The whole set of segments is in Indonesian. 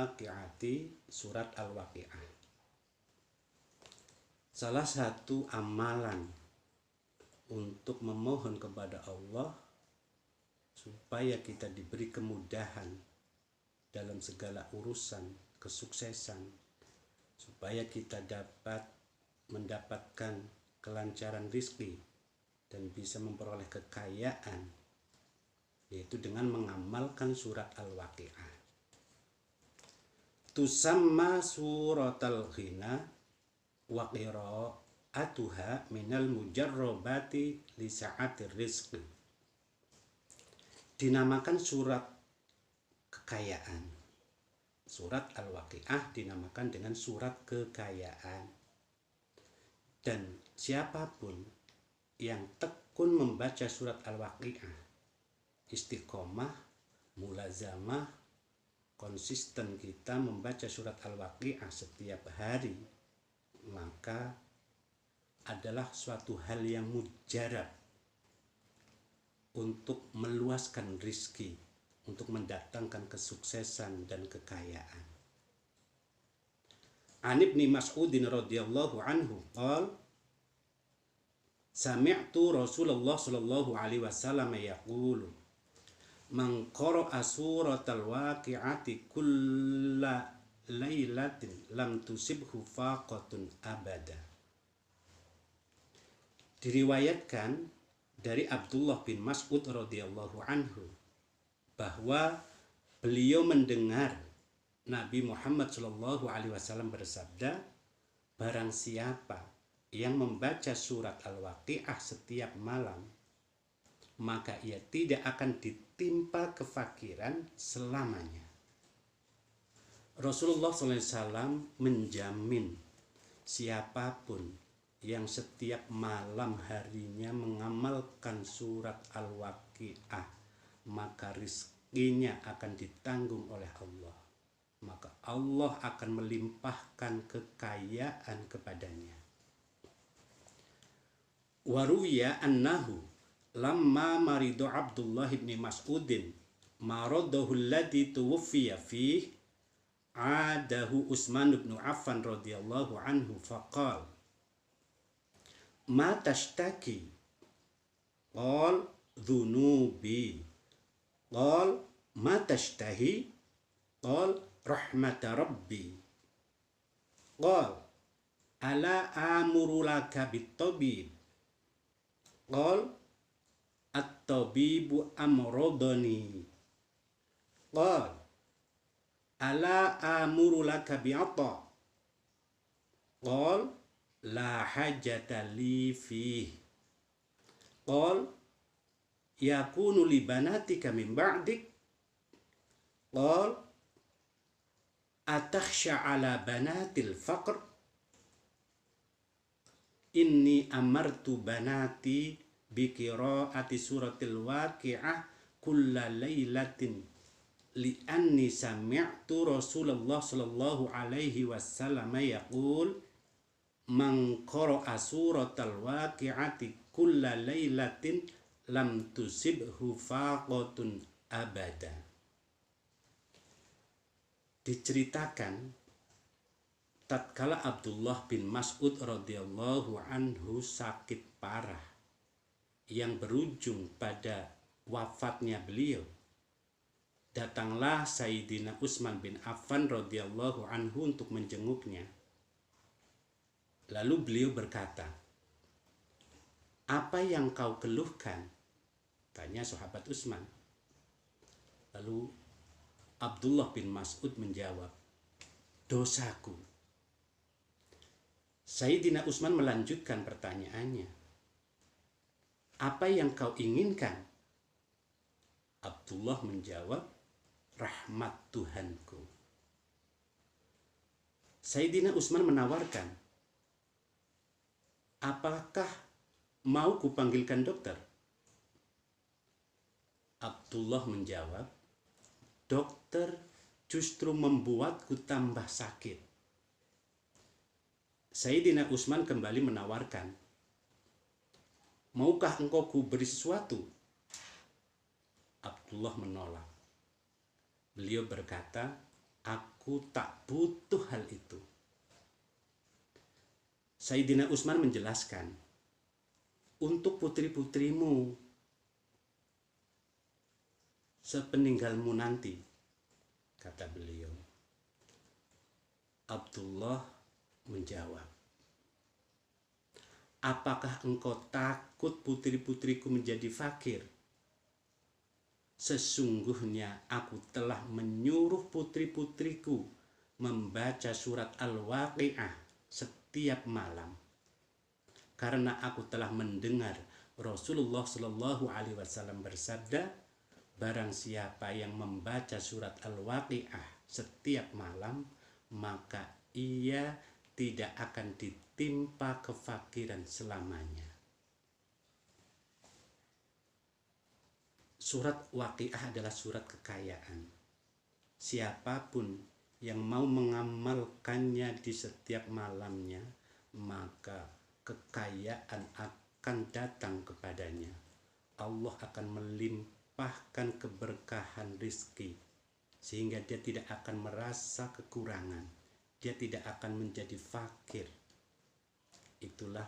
waqi'ati, surat Al-Waqi'ah. Salah satu amalan untuk memohon kepada Allah supaya kita diberi kemudahan dalam segala urusan, kesuksesan, supaya kita dapat mendapatkan kelancaran rizki dan bisa memperoleh kekayaan, yaitu dengan mengamalkan surat Al-Waqi'ah. Tusamma suratal ghina wa qira'atuha minal mujarrabati li sa'atir rizqi. Dinamakan surat kekayaan. Surat Al-Waqi'ah dinamakan dengan surat kekayaan. Dan siapapun yang tekun membaca surat Al-Waqi'ah, istiqomah, mulazamah, konsisten kita membaca surat Al-Waqi'ah setiap hari, maka adalah suatu hal yang mujarab untuk meluaskan rizki, untuk mendatangkan kesuksesan dan kekayaan. An Ibni Mas'udin radhiyallahu anhu qala sami'tu Rasulullah sallallahu alaihi wasallam yaqulu man qara'a suratal waqi'ati kulla lailatin lam tusibhu faqatun abada. Diriwayatkan dari Abdullah bin Mas'ud radhiyallahu anhu bahwa beliau mendengar Nabi Muhammad sallallahu alaihi wasallam bersabda, barang siapa yang membaca surat Al-Waqi'ah setiap malam, maka ia tidak akan ditimpa kefakiran selamanya. Rasulullah SAW menjamin siapapun yang setiap malam harinya mengamalkan surat Al-Waqi'ah, maka rizkinya akan ditanggung oleh Allah. Maka Allah akan melimpahkan kekayaan kepadanya. Waruwiya annahu lamma maridu Abdullah bin Mas'udin maradahu alladhi tuwfiya fihi adahu Utsman bin Affan radhiyallahu anhu faqal ma tashtaki qal dhunubi qal ma tashtahi qal rahmata rabbi qal ala amuru laka bit-tabib qal at-tabibu amradani qal ala amuru laka bi'ata qal la hajata li fihi qal yakunu li banatika min ba'dik qal atakhsha ala banatil faqr inni amartu banati bi qiraati suratil waqi'ah kulla lailatin li anni sami'tu Rasulullah sallallahu alaihi wasallam yaqul man qara'a suratal waqi'ati kulla lailatin lam tusibhu faqatun abada. Diceritakan tatkala Abdullah bin Mas'ud radhiyallahu anhu sakit parah yang berujung pada wafatnya beliau, datanglah Sayyidina Utsman bin Affan radhiyallahu anhu untuk menjenguknya. Lalu beliau berkata, "Apa yang kau keluhkan?" tanya sahabat Utsman. Lalu Abdullah bin Mas'ud menjawab, "Dosaku." Sayyidina Utsman melanjutkan pertanyaannya, "Apa yang kau inginkan?" Abdullah menjawab, "Rahmat Tuhanku." Sayyidina Utsman menawarkan, "Apakah mau kupanggilkan dokter?" Abdullah menjawab, "Dokter justru membuatku tambah sakit." Sayyidina Utsman kembali menawarkan, "Maukah engkau kuberi sesuatu?" Abdullah menolak. Beliau berkata, Aku tak butuh hal itu. Sayyidina Utsman menjelaskan, untuk putri-putrimu sepeninggalmu nanti, kata beliau. Abdullah menjawab, apakah engkau takut putri-putriku menjadi fakir? Sesungguhnya aku telah menyuruh putri-putriku membaca surat Al-Waqi'ah setiap malam, karena aku telah mendengar Rasulullah Shallallahu Alaihi Wasallam bersabda, barang siapa yang membaca surat Al-Waqi'ah setiap malam, maka ia tidak akan ditimpa kefakiran selamanya. Surat Waqi'ah adalah surat kekayaan. Siapapun yang mau mengamalkannya di setiap malamnya, maka kekayaan akan datang kepadanya. Allah akan melimpahkan keberkahan rizki, sehingga dia tidak akan merasa kekurangan. Dia tidak akan menjadi fakir. Itulah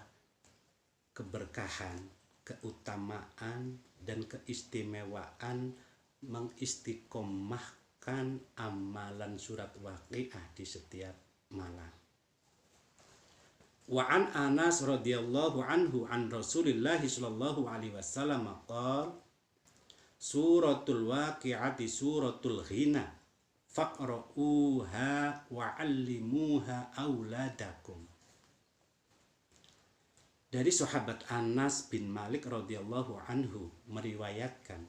keberkahan, keutamaan, dan keistimewaan mengistiqomahkan amalan surat Waqi'ah di setiap malam. Wa an Anas radhiyallahu anhu an Rasulillah sallallahu alaihi wasallam qala suratul Waqi'ati suratul ghina faqra'uha wa 'allimuha auladakum. Dari sahabat Anas bin Malik radhiyallahu anhu meriwayatkan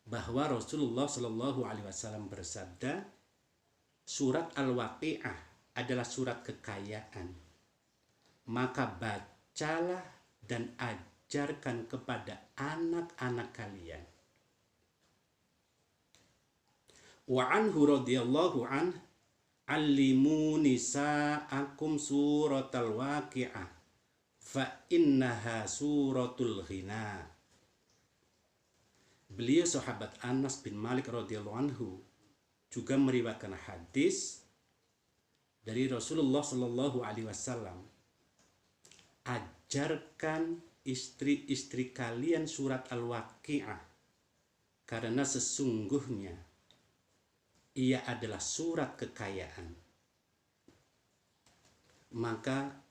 bahwa Rasulullah Shallallahu alaihi wasallam bersabda, surat Al-Waqi'ah adalah surat kekayaan. Maka bacalah dan ajarkan kepada anak-anak kalian. Wa anhu radhiyallahu an, allimu nisa'akum suratal Waqi'ah fa innaha suratul ghina. Beliau sahabat Anas bin Malik radhiyallahu anhu juga meriwayatkan hadis dari Rasulullah Shallallahu alaihi wasallam, ajarkan istri-istri kalian surat Al-Waqi'ah, karena sesungguhnya ia adalah surat kekayaan. Maka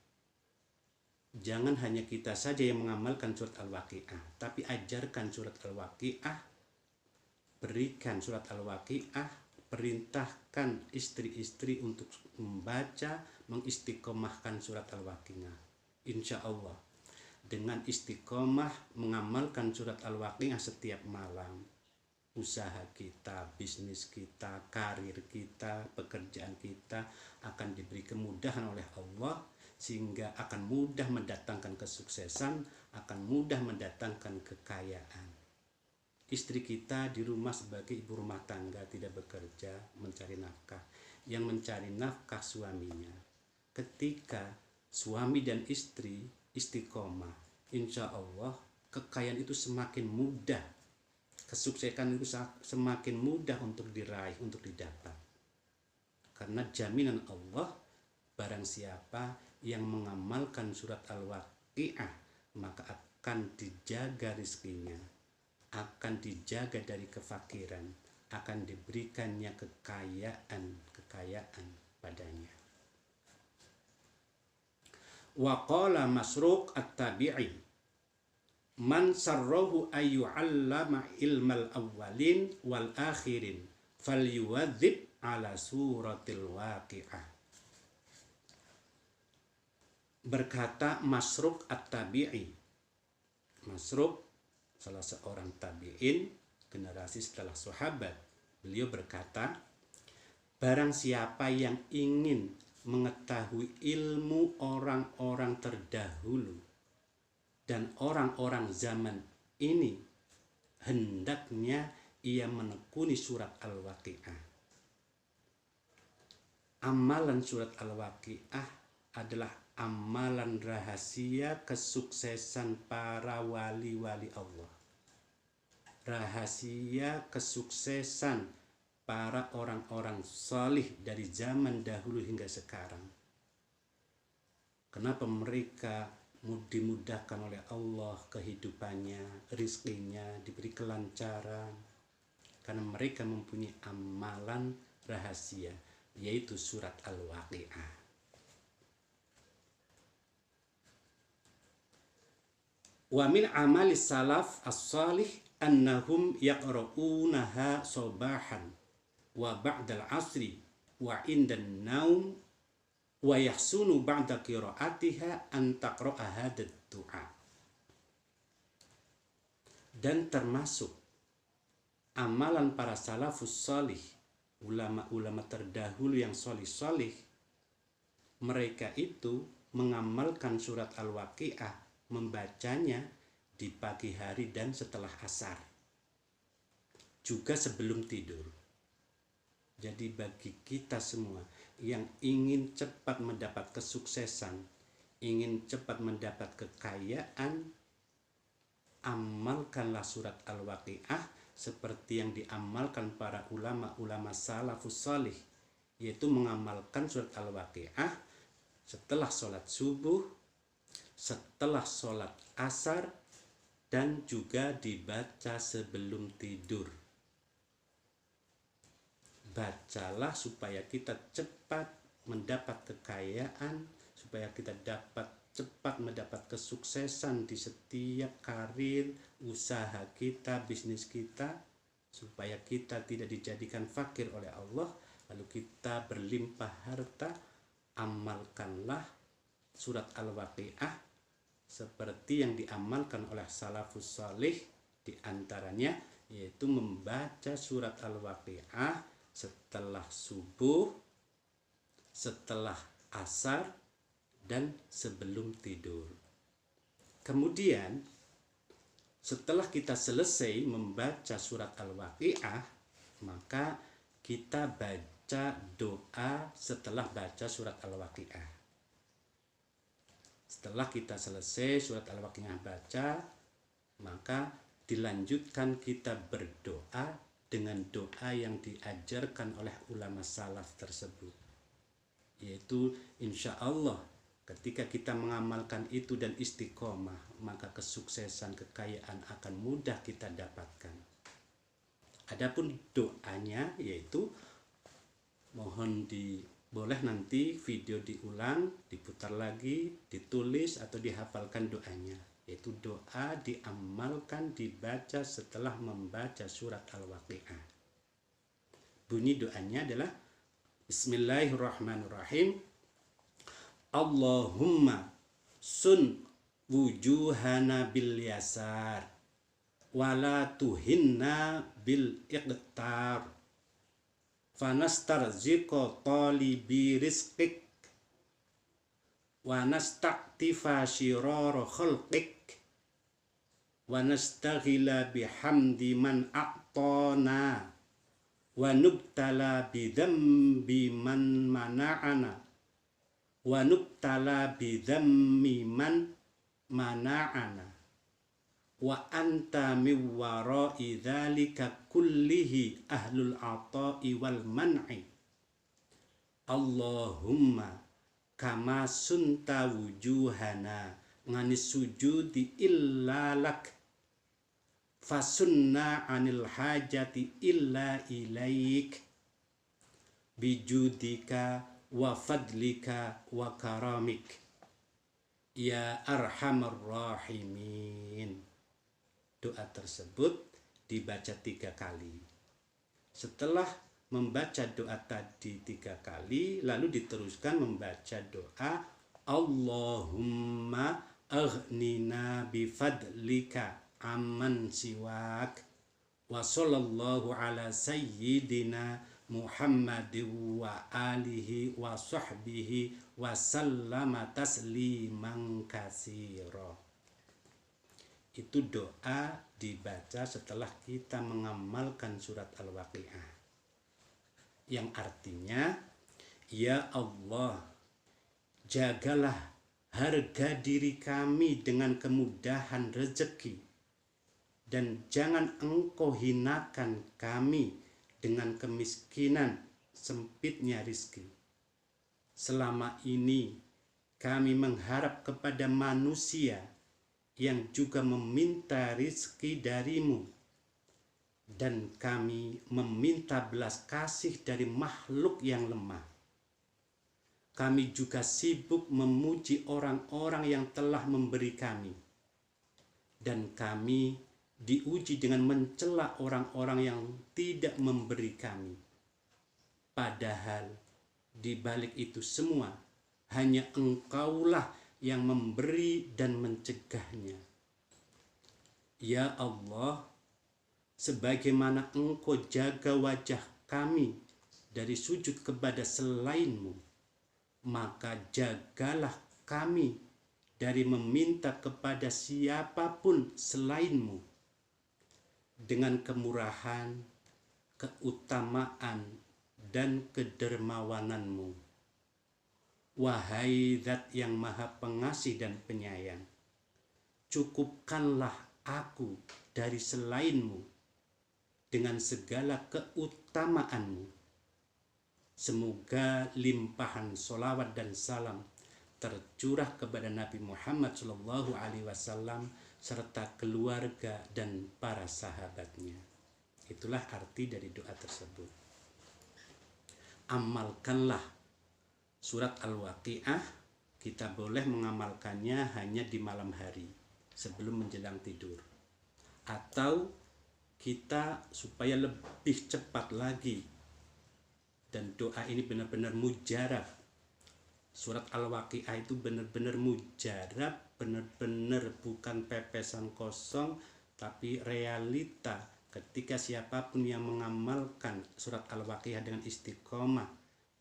jangan hanya kita saja yang mengamalkan surat Al-Waqi'ah, tapi ajarkan surat Al-Waqi'ah, berikan surat Al-Waqi'ah, perintahkan istri-istri untuk membaca, mengistiqomahkan surat Al-Waqi'ah. Insya Allah, dengan istiqomah mengamalkan surat Al-Waqi'ah setiap malam, usaha kita, bisnis kita, karir kita, pekerjaan kita akan diberi kemudahan oleh Allah, sehingga akan mudah mendatangkan kesuksesan, akan mudah mendatangkan kekayaan. Istri kita di rumah sebagai ibu rumah tangga tidak bekerja, mencari nafkah. Yang mencari nafkah suaminya. Ketika suami dan istri istiqomah, insya Allah kekayaan itu semakin mudah. Kesuksesan itu semakin mudah untuk diraih, untuk didapat. Karena jaminan Allah, barang siapa yang mengamalkan surat Al-Waqi'ah, maka akan dijaga rizkinya, akan dijaga dari kefakiran, akan diberikannya kekayaan padanya. Wa qala Masruq at-Tabi'i, man sarrahu ayyu'allama ilmal awwalin wal akhirin falyuwadzib ala suratil Waqi'ah. Berkata Masruq at-Tabi'i. Masruq salah seorang tabi'in, generasi setelah sahabat. Beliau berkata, barang siapa yang ingin mengetahui ilmu orang-orang terdahulu dan orang-orang zaman ini, hendaknya ia menekuni surat Al-Waqi'ah. Amalan surat Al-Waqi'ah adalah amalan rahasia kesuksesan para wali-wali Allah. Rahasia kesuksesan para orang-orang salih dari zaman dahulu hingga sekarang. Kenapa mereka dimudahkan oleh Allah kehidupannya, rizkinya, diberi kelancaran? Karena mereka mempunyai amalan rahasia, yaitu surat Al-Waqi'ah. Wa min amali salaf as-salih annahum yaqra'unaha sabahan wa ba'dal asri wa indan naum wa yahsunu ba'da qira'atiha an taqra'a hadad du'a. Dan termasuk amalan para salafus salih, ulama-ulama terdahulu yang salih-salih, mereka itu mengamalkan surat Al-Waqi'ah, membacanya di pagi hari dan setelah asar, juga sebelum tidur. Jadi bagi kita semua yang ingin cepat mendapat kesuksesan, ingin cepat mendapat kekayaan, amalkanlah surat Al-Waqi'ah seperti yang diamalkan para ulama-ulama salafus salih, yaitu mengamalkan surat Al-Waqi'ah setelah sholat subuh, setelah sholat asar, dan juga dibaca sebelum tidur. Bacalah supaya kita cepat mendapat kekayaan, supaya kita dapat cepat mendapat kesuksesan di setiap karir, usaha kita, bisnis kita, supaya kita tidak dijadikan fakir oleh Allah, lalu kita berlimpah harta. Amalkanlah surat Al-Waqi'ah seperti yang diamalkan oleh salafus salih, diantaranya yaitu membaca surat Al-Waqi'ah setelah subuh, setelah asar, dan sebelum tidur. Kemudian setelah kita selesai membaca surat Al-Waqi'ah, maka kita baca doa setelah baca surat Al-Waqi'ah. Setelah kita selesai surat Al-Waqi'ah baca, maka dilanjutkan kita berdoa dengan doa yang diajarkan oleh ulama salaf tersebut, yaitu insya Allah ketika kita mengamalkan itu dan istiqomah, maka kesuksesan, kekayaan akan mudah kita dapatkan. Adapun doanya yaitu boleh nanti video diulang, diputar lagi, ditulis atau dihafalkan doanya, yaitu doa diamalkan, dibaca setelah membaca surat Al-Waqi'ah. Bunyi doanya adalah Bismillahirrahmanirrahim. Allahumma sun wujuhana bil yasar wala tuhinna bil iqtar fanastarziqa talibi rizqik wa nasta'tifa shirara khalqik wa nastaghila bihamdi man a'tana wa nubtala bidhambi man mana'ana wa nubtala bidhammi man mana'ana wa anta min wara'i dzalika kullihi ahlul ata'i wal man'i. Allahumma kama sunta wujuhana nganis sujudi illa lak fasunna anil hajati illa ilaik bijudika wa fadlika wa karamik ya arhamar rahimin. Doa tersebut dibaca 3 kali. Setelah membaca doa tadi 3 kali, lalu diteruskan membaca doa Allahumma aghnina bifadlika amman siwak wa sallallahu ala sayyidina Muhammadin wa alihi wa sahbihi wa sallama tasliman katsira. Itu doa dibaca setelah kita mengamalkan surat Al-Waqi'ah, yang artinya, ya Allah, jagalah harga diri kami dengan kemudahan rezeki, dan jangan engkau hinakan kami dengan kemiskinan, sempitnya rizki. Selama ini kami mengharap kepada manusia yang juga meminta rizki darimu, dan kami meminta belas kasih dari makhluk yang lemah. Kami juga sibuk memuji orang-orang yang telah memberi kami, dan kami diuji dengan mencela orang-orang yang tidak memberi kami. Padahal di balik itu semua hanya Engkaulah yang memberi dan mencegahnya. Ya Allah, sebagaimana Engkau jaga wajah kami dari sujud kepada selain-Mu, maka jagalah kami dari meminta kepada siapapun selain-Mu dengan kemurahan, keutamaan, dan kedermawanan-Mu. Wahai Zat yang Maha Pengasih dan Penyayang, cukupkanlah aku dari selain-Mu dengan segala keutamaan-Mu. Semoga limpahan sholawat dan salam tercurah kepada Nabi Muhammad SAW serta keluarga dan para sahabatnya. Itulah arti dari doa tersebut. Amalkanlah surat Al-Waqi'ah. Kita boleh mengamalkannya hanya di malam hari sebelum menjelang tidur, atau kita supaya lebih cepat lagi dan doa ini benar-benar mujarab. Surat Al-Waqi'ah itu benar-benar mujarab, benar-benar bukan pepesan kosong, tapi realita. Ketika siapapun yang mengamalkan surat Al-Waqi'ah dengan istiqomah,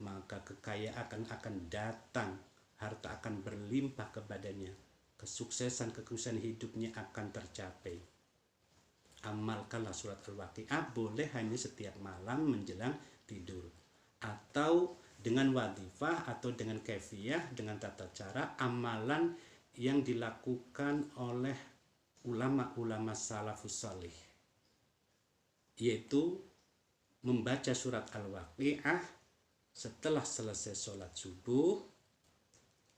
maka kekayaan akan datang, harta akan berlimpah kepadanya, kesuksesan hidupnya akan tercapai. Amalkanlah surat Al-Waqi'ah, boleh hanya setiap malam menjelang tidur, atau dengan wadhifah atau dengan kaifiyah, dengan tata cara amalan yang dilakukan oleh ulama-ulama salafus salih, yaitu membaca surat Al-Waqi'ah setelah selesai sholat subuh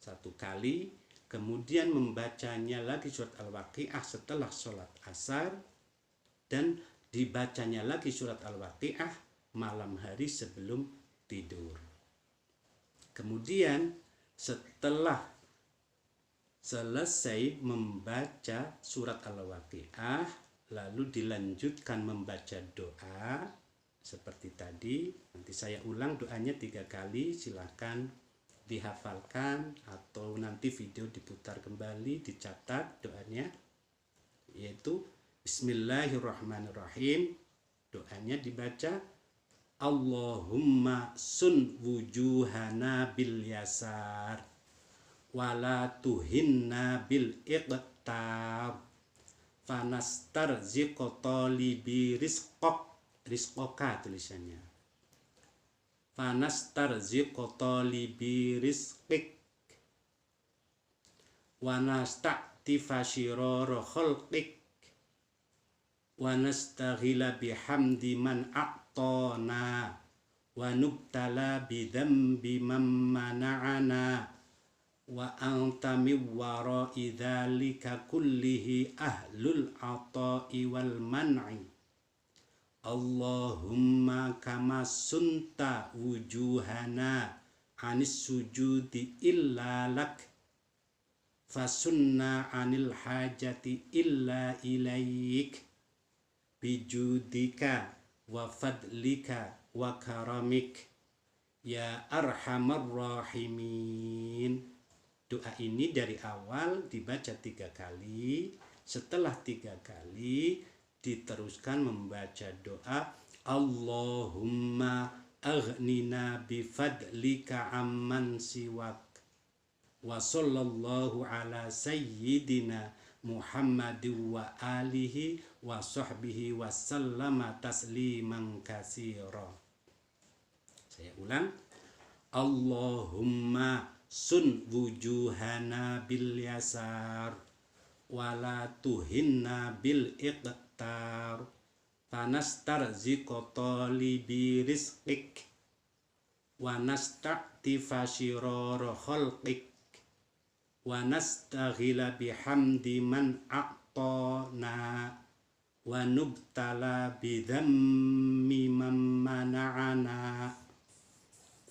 satu kali, kemudian membacanya lagi surat Al-Waqi'ah setelah sholat asar, dan dibacanya lagi surat Al-Waqi'ah malam hari sebelum tidur. Kemudian setelah selesai membaca surat Al-Waqi'ah, lalu dilanjutkan membaca doa seperti tadi. Nanti saya ulang doanya 3 kali, silahkan dihafalkan atau nanti video diputar kembali, dicatat doanya, yaitu Bismillahirrahmanirrahim. Doanya dibaca, Allahumma sun wujuhana bil yasar wala tuhinna bil iqtar fanastarziqo talibi rizqoka tulisannya, fanastarziqo talibi rizqik wanasta'tifa syirara khalqik wanastaghila bihamdi man a'tana wa nubtala bidhambi man mana'ana wa anta min wara'i dzalika kullihi ahlul ata'i wal man'i. Allahumma kama sunta wujuhana anis sujudi illa lak fasunna anil hajati illa ilaik bijudika wa fadlika wa karamik ya arhamar rahimin. Doa ini dari awal dibaca 3 kali, setelah 3 kali diteruskan membaca doa Allahumma aghnina bifadlika amman siwak wa sallallahu ala sayyidina Muhammadin wa alihi wa sahbihi wa sallama tasliman katsira. Saya ulang, Allahumma sun wujuhana bil yasar wala tuhinna bil iqtar fanastarziqa talibi rizqik wa nasta'tifa syirara khalqik wa nastaghila bihamdi man a'tana wa nubtala bidhammi man mana'ana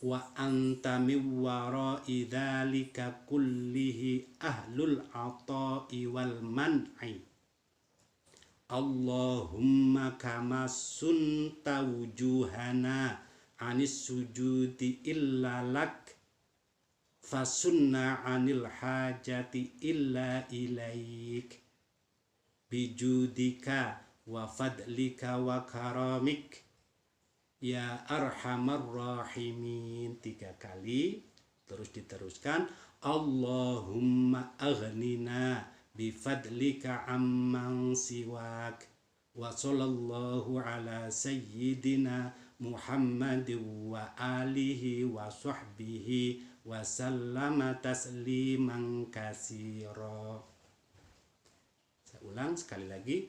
wa anta min wara'i dzalika kullihi ahlul ata'i wal man'i Allahumma kama sunta wujuhana anis sujudi illa lak fasunna anil hajati illa ilaik bijudika wa fadlika wa karamik ya arhamar rahimin. 3 kali, terus diteruskan Allahumma aghnina bifadlika amman siwak wa sallallahu ala sayyidina Muhammadin wa alihi wa sahbihi wa sallama tasliman katsira. Saya ulang sekali lagi.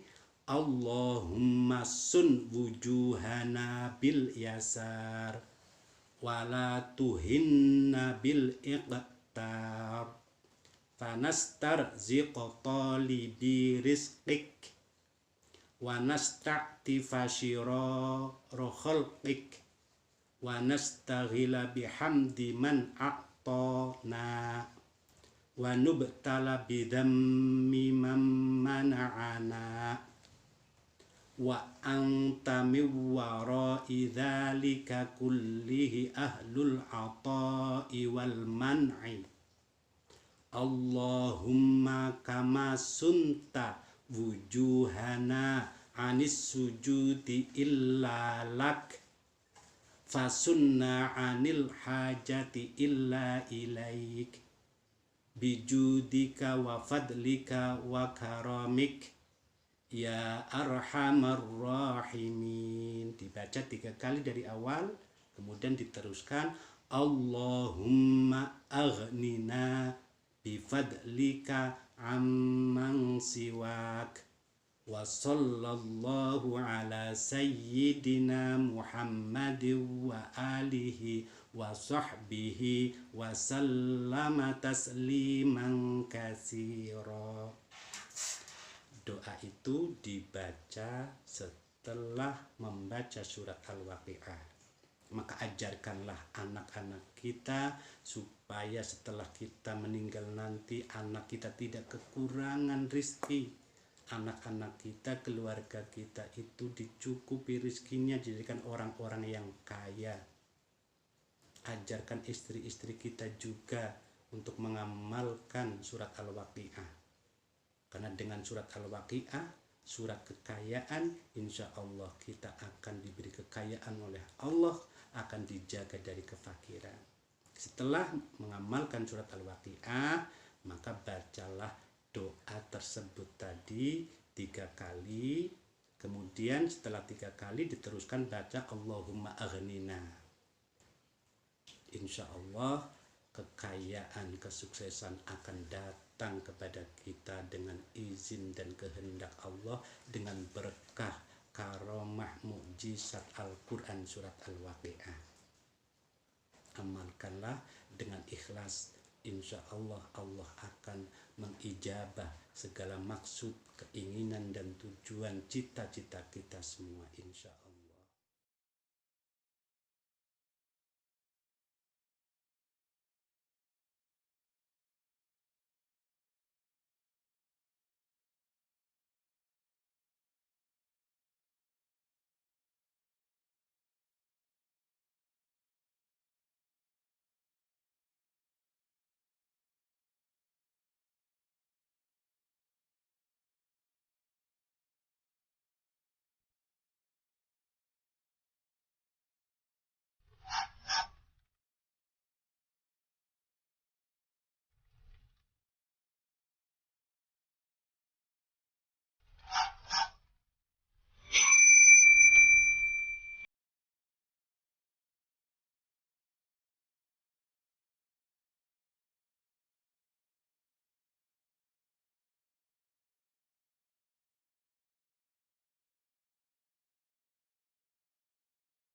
Allahumma sun wujuhana bil yasar wala tuhinna bil iqtar fanastarziqa talibi rizqik wa nasta'tifa syirara khalqik wa nastaghila bihamdi man a'tana wa nubtala bidhammi man mana'ana wa anta min wara'i dzalika kullihi ahlul ata'i wal man'i Allahumma kama sunta wujuhana anis sujudi illa lak fasunna anil hajati illa ilaik bijudika wa fadlika wa karamik ya arhamar rahimin. Dibaca 3 kali dari awal, kemudian diteruskan Allahumma aghnina bifadlika amman siwak wa sallallahu ala sayyidina Muhammadin wa alihi wa sahbihi wa sallama tasliman katsira. Doa itu dibaca setelah membaca surat Al-Waqiah. Maka ajarkanlah anak-anak kita supaya setelah kita meninggal nanti anak kita tidak kekurangan rezeki. Anak-anak kita, keluarga kita itu dicukupi rezekinya, dijadikan orang-orang yang kaya. Ajarkan istri-istri kita juga untuk mengamalkan surat Al-Waqiah. Karena dengan surat Al-Waqiah, surat kekayaan, insya Allah kita akan diberi kekayaan oleh Allah, akan dijaga dari kefakiran. Setelah mengamalkan surat Al-Waqiah, maka bacalah doa tersebut tadi 3 kali. Kemudian setelah 3 kali diteruskan baca Allahumma aghnina. Insya Allah kekayaan, kesuksesan akan datang kepada kita dengan izin dan kehendak Allah, dengan berkah karomah mukjizat Al-Quran surat Al-Waqiah. Amalkanlah dengan ikhlas, insya Allah Allah akan mengijabah segala maksud, keinginan dan tujuan cita-cita kita semua, insya Allah.